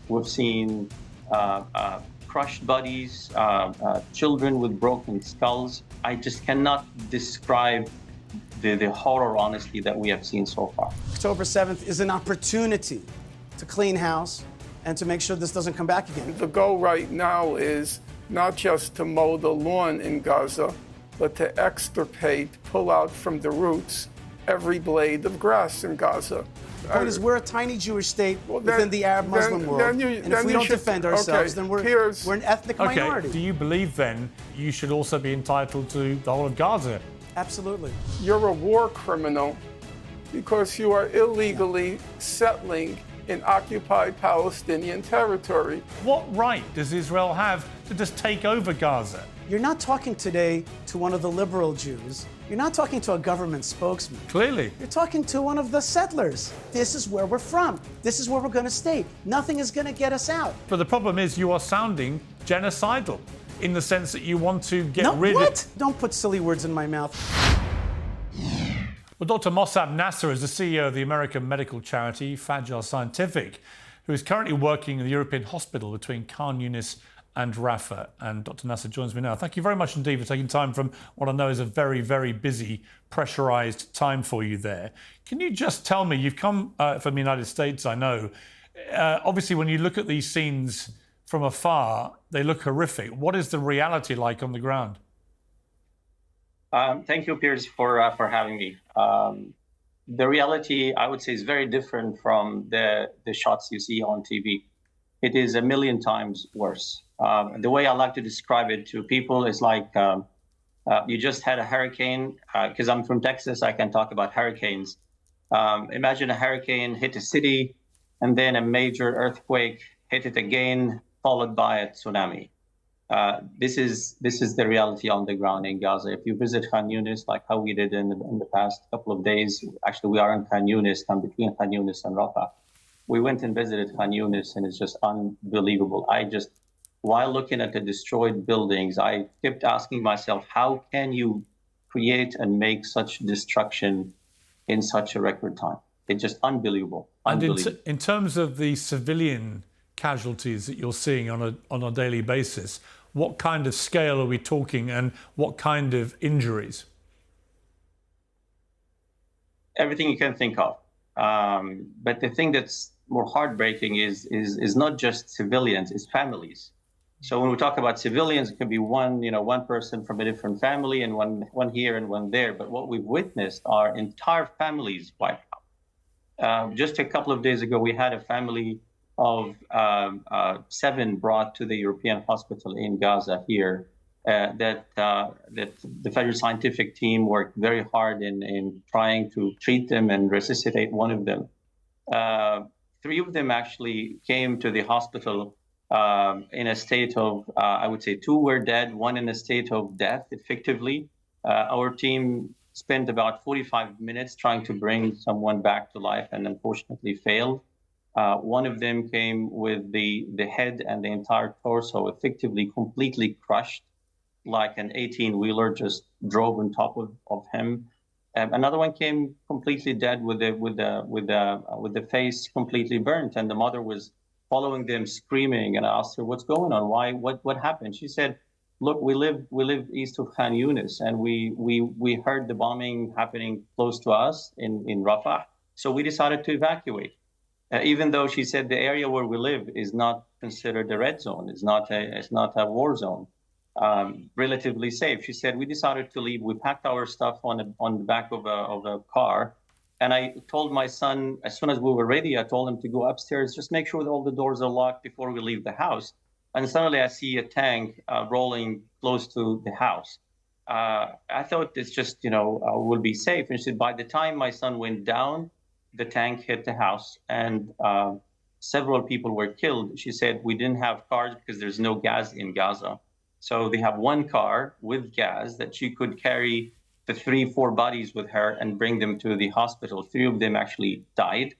We've seen crushed bodies, children with broken skulls. I just cannot describe the horror, honestly, that we have seen so far. October 7th is an opportunity to clean house and to make sure this doesn't come back again. The goal right now is not just to mow the lawn in Gaza, but to extirpate, pull out from the roots every blade of grass in Gaza. The point is, we're a tiny Jewish state within the Arab Muslim world, and if we don't defend ourselves, then we're an ethnic minority. Do you believe then you should also be entitled to the whole of Gaza? Absolutely. You're a war criminal because you are illegally settling in occupied Palestinian territory. What right does Israel have to just take over Gaza? You're not talking today to one of the liberal Jews. You're not talking to a government spokesman. Clearly. You're talking to one of the settlers. This is where we're from. This is where we're going to stay. Nothing is going to get us out. But the problem is you are sounding genocidal in the sense that you want to get rid of... Don't put silly words in my mouth. Well, Dr. Mosab Nasser is the CEO of the American medical charity FAJR Scientific, who is currently working in the European hospital between Khan Yunis and Rafah. And Dr. Nasser joins me now. Thank you very much indeed for taking time from what I know is a very, very busy, pressurised time for you there. Can you just tell me, you've come from the United States, I know. Obviously, when you look at these scenes from afar, they look horrific. What is the reality like on the ground? Thank you, Piers, for having me. The reality, I would say, is very different from the shots you see on TV. It is a million times worse. The way I like to describe it to people is like you just had a hurricane. Because I'm from Texas, I can talk about hurricanes. Imagine a hurricane hit a city, and then a major earthquake hit it again, followed by a tsunami. This is the reality on the ground in Gaza. If you visit Khan Yunis, like how we did in the past couple of days, actually we are in Khan Yunis, and between Khan Yunis and Rafah. We went and visited Khan Yunis, and it's just unbelievable. While looking at the destroyed buildings, I kept asking myself, how can you create and make such destruction in such a record time? It's just unbelievable. And in terms of the civilian casualties that you're seeing on a daily basis, what kind of scale are we talking, and what kind of injuries? Everything you can think of. But the thing that's more heartbreaking is not just civilians, it's families. So when we talk about civilians, it can be one person from a different family, and one here and one there. But what we've witnessed are entire families wiped out. Just a couple of days ago, we had a family of 7 brought to the European hospital in Gaza here, that the FAJR Scientific team worked very hard in trying to treat them and resuscitate one of them. 3 of them actually came to the hospital in a state of, I would say 2 were dead, 1 in a state of death, effectively. Our team spent about 45 minutes trying to bring someone back to life, and unfortunately failed. One of them came with the head and the entire torso effectively completely crushed, like an 18-wheeler just drove on top of him. Another one came completely dead with the face completely burnt, and the mother was following them screaming. And I asked her, "What's going on? Why? What happened?" She said, "Look, we live east of Khan Yunis, and we heard the bombing happening close to us in Rafah, so we decided to evacuate." Even though she said the area where we live is not considered a red zone, it's not a war zone, relatively safe. She said, we decided to leave. We packed our stuff on the back of a car. And I told my son, as soon as we were ready, I told him to go upstairs, just make sure that all the doors are locked before we leave the house. And suddenly I see a tank rolling close to the house. I thought it's just, we'll be safe. And she said, by the time my son went down, the tank hit the house, and several people were killed. She said, we didn't have cars because there's no gas in Gaza. So they have one car with gas that she could carry the 3-4 bodies with her and bring them to the hospital. 3 of them actually died,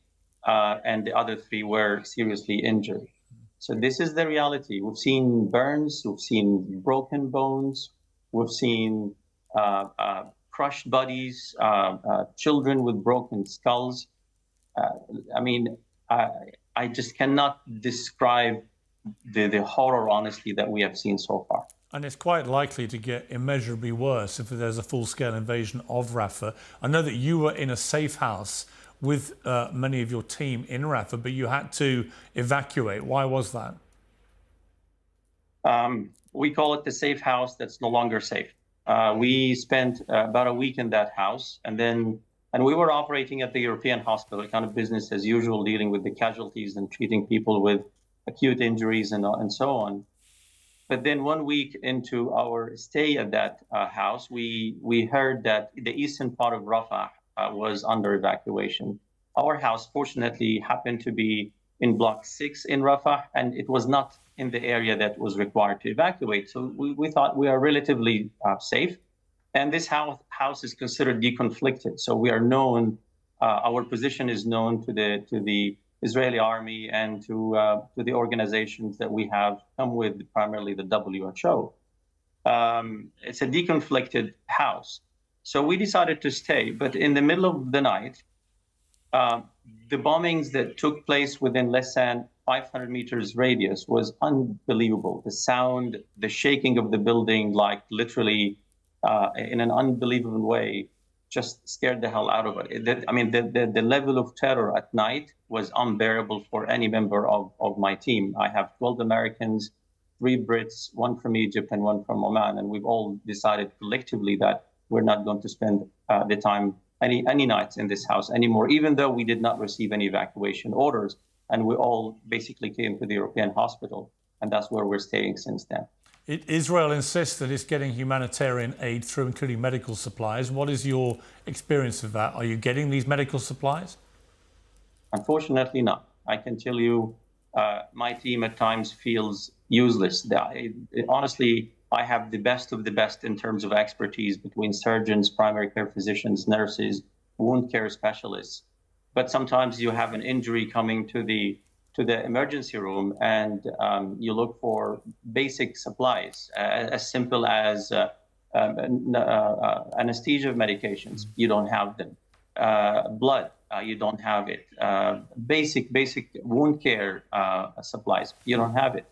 and the other 3 were seriously injured. So this is the reality. We've seen burns, we've seen broken bones, we've seen crushed bodies, children with broken skulls. I just cannot describe the horror, honestly, that we have seen so far. And it's quite likely to get immeasurably worse if there's a full-scale invasion of Rafah. I know that you were in a safe house with many of your team in Rafah, but you had to evacuate. Why was that? We call it the safe house that's no longer safe. We spent about a week in that house, and we were operating at the European hospital, kind of business as usual, dealing with the casualties and treating people with acute injuries and so on. But then 1 week into our stay at that house, we heard that the eastern part of Rafah was under evacuation. Our house, fortunately, happened to be in Block 6 in Rafah, and it was not in the area that was required to evacuate. So we thought we are relatively safe. And this house is considered deconflicted. So we are known, our position is known to the Israeli army and to the organizations that we have come with, primarily the WHO. It's a deconflicted house. So we decided to stay. But in the middle of the night, the bombings that took place within less than 500 meters radius was unbelievable. The sound, the shaking of the building, like literally in an unbelievable way, just scared the hell out of it. The level of terror at night was unbearable for any member of my team. I have 12 Americans, 3 Brits, 1 from Egypt and 1 from Oman, and we've all decided collectively that we're not going to spend the time any nights in this house anymore, even though we did not receive any evacuation orders. And we all basically came to the European hospital, and that's where we're staying since then. Israel insists that it's getting humanitarian aid through, including medical supplies. What is your experience of that? Are you getting these medical supplies? Unfortunately, not. I can tell you, my team at times feels useless. Honestly, I have the best of the best in terms of expertise between surgeons, primary care physicians, nurses, wound care specialists. But sometimes you have an injury coming to the emergency room, and you look for basic supplies, as simple as anesthesia medications. You don't have them. Blood, you don't have it. Basic wound care supplies, you don't have it.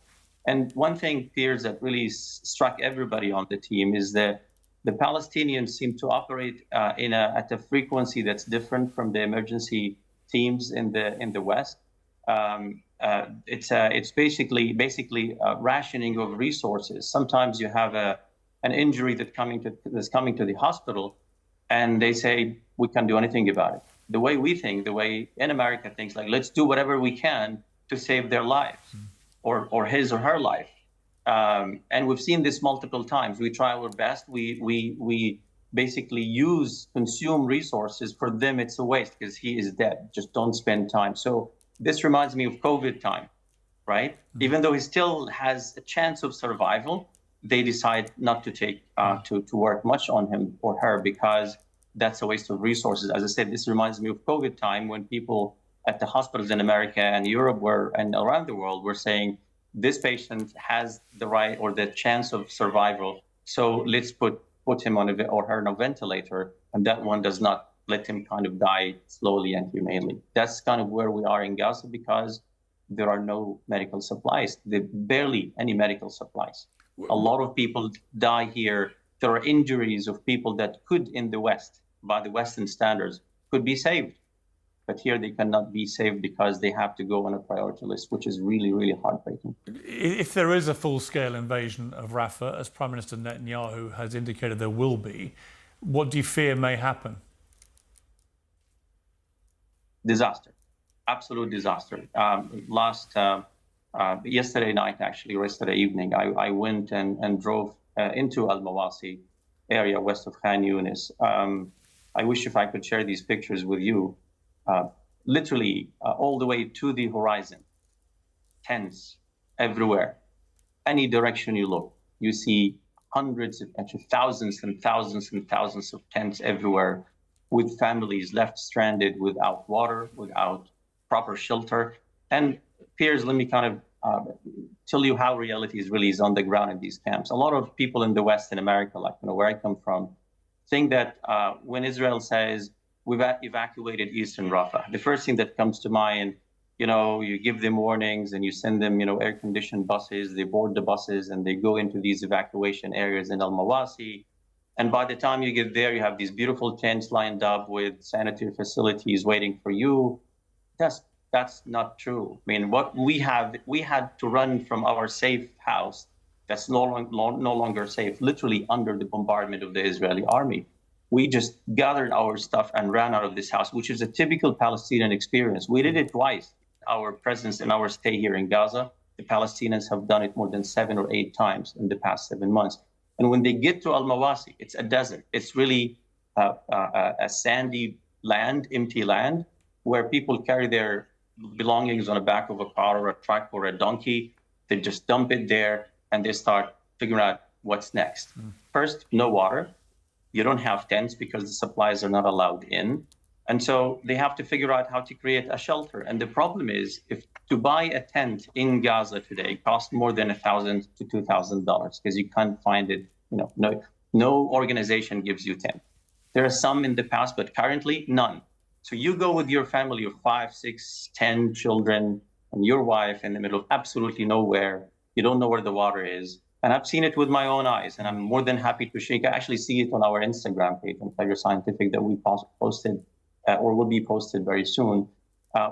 And one thing, Piers, that really struck everybody on the team is that the Palestinians seem to operate at a frequency that's different from the emergency teams in the West. It's basically rationing of resources. Sometimes you have an injury that's coming to the hospital, and they say we can't do anything about it. The way we think, the way in America thinks, like, let's do whatever we can to save their lives, or his or her life. And we've seen this multiple times. We try our best. We basically consume resources. For them, it's a waste because he is dead. Just don't spend time. So this reminds me of COVID time, right? Mm-hmm. Even though he still has a chance of survival, they decide not to take to work much on him or her because that's a waste of resources. As I said, this reminds me of COVID time when people at the hospitals in America and Europe and around the world were saying, this patient has the right or the chance of survival, so let's put him on or her on a ventilator, and that one does not let him kind of die slowly and humanely. That's kind of where we are in Gaza because there are no medical supplies. There barely any medical supplies. A lot of people die here. There are injuries of people that could, in the West, by the Western standards, could be saved. But here they cannot be saved because they have to go on a priority list, which is really, really heartbreaking. If there is a full-scale invasion of Rafah, as Prime Minister Netanyahu has indicated there will be, what do you fear may happen? Disaster, absolute disaster. Yesterday night, actually, or yesterday evening, I went and drove into Al-Mawasi area west of Khan Yunis. I wish if I could share these pictures with you. Literally all the way to the horizon, tents everywhere. Any direction you look, you see hundreds, actually thousands and thousands and thousands of tents everywhere, with families left stranded without water, without proper shelter. And Piers, let me kind of tell you how reality is on the ground in these camps. A lot of people in the West, in America, like where I come from, think that when Israel says we've evacuated Eastern Rafah, the first thing that comes to mind you give them warnings and you send them, air-conditioned buses. They board the buses and they go into these evacuation areas in Al-Mawasi. And by the time you get there, you have these beautiful tents lined up with sanitary facilities waiting for you. That's not true. I mean, what we had to run from our safe house that's no longer safe, literally under the bombardment of the Israeli army. We just gathered our stuff and ran out of this house, which is a typical Palestinian experience. We did it twice. Our presence and our stay here in Gaza, the Palestinians have done it more than 7 or 8 times in the past 7 months. And when they get to Al-Mawasi, it's a desert. It's really a sandy land, empty land, where people carry their belongings on the back of a car or a truck or a donkey. They just dump it there and they start figuring out what's next. First, no water. You don't have tents because the supplies are not allowed in. And so they have to figure out how to create a shelter. And the problem is, if to buy a tent in Gaza today costs more than $1,000 to $2,000 because you can't find it. No organization gives you tent. There are some in the past, but currently none. So you go with your family of 5, 6, 10 children and your wife in the middle of absolutely nowhere. You don't know where the water is. And I've seen it with my own eyes, and I'm more than happy to share. I actually see it on our Instagram page on FAJR Scientific that we posted or will be posted very soon.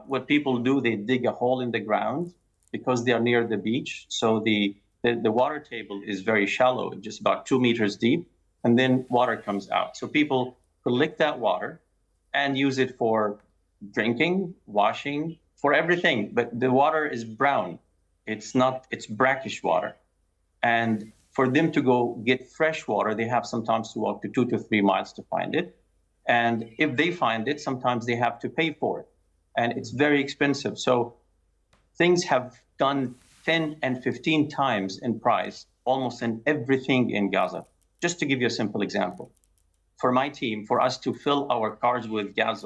What people do, they dig a hole in the ground because they are near the beach. So the water table is very shallow, just about 2 meters deep, and then water comes out. So people collect that water and use it for drinking, washing, for everything. But the water is brown. It's brackish water. And for them to go get fresh water, they have sometimes to walk to 2 to 3 miles to find it. And if they find it, sometimes they have to pay for it. And it's very expensive. So things have gone 10 and 15 times in price, almost in everything in Gaza. Just to give you a simple example. For my team, for us to fill our cars with gas,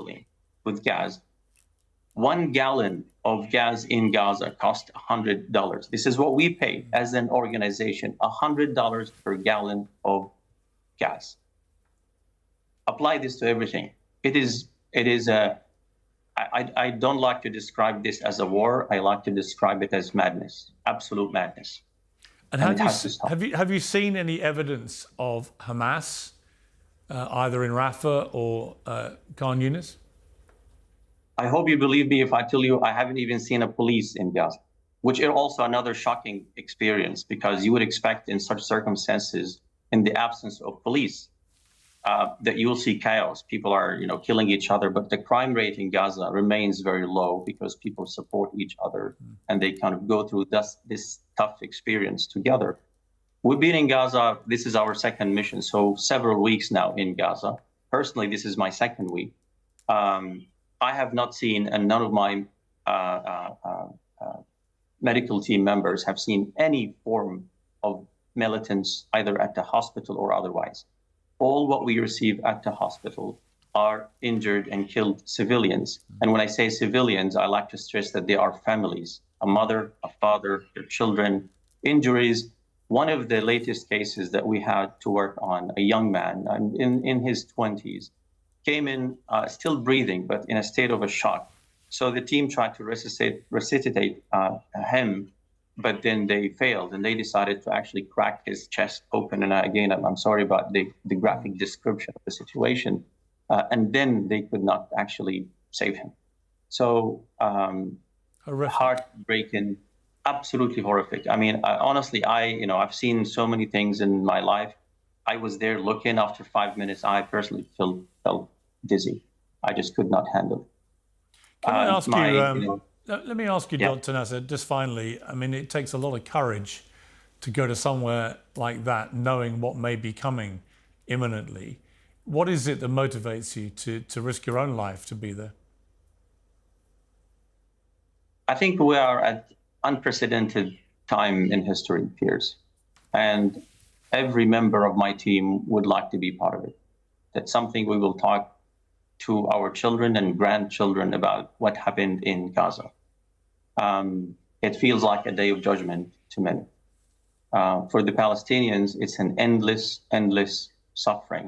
1 gallon of gas in Gaza cost $100. This is what we pay as an organization, $100 per gallon of gas. Apply this to everything. I don't like to describe this as a war. I like to describe it as madness, absolute madness. And have you seen any evidence of Hamas, either in Rafah or Khan Yunis? I hope you believe me if I tell you I haven't even seen a police in Gaza, which is also another shocking experience because you would expect in such circumstances, in the absence of police, that you will see chaos. People are, killing each other, but the crime rate in Gaza remains very low because people support each other and they kind of go through this tough experience together. We've been in Gaza. This is our second mission, so several weeks now in Gaza. Personally, this is my second week. I have not seen, and none of my medical team members have seen any form of militants either at the hospital or otherwise. All what we receive at the hospital are injured and killed civilians. And when I say civilians, I like to stress that they are families, a mother, a father, their children, injuries. One of the latest cases that we had to work on, a young man in his 20s, came in still breathing, but in a state of a shock. So the team tried to resuscitate him, but then they failed, and they decided to actually crack his chest open. And again, I'm sorry about the graphic description of the situation. And then they could not actually save him. So heartbreaking, absolutely horrific. I mean, honestly, I've seen so many things in my life. I was there looking. After 5 minutes, I personally felt dizzy. I just could not handle it. Can I ask you, let me ask you, yeah. Dr. Nasser, just finally, I mean, it takes a lot of courage to go to somewhere like that, knowing what may be coming imminently. What is it that motivates you to risk your own life to be there? I think we are at unprecedented time in history, Piers. And every member of my team would like to be part of it. That's something we will talk to our children and grandchildren about what happened in Gaza. It feels like a day of judgment to many. For the Palestinians, it's an endless suffering.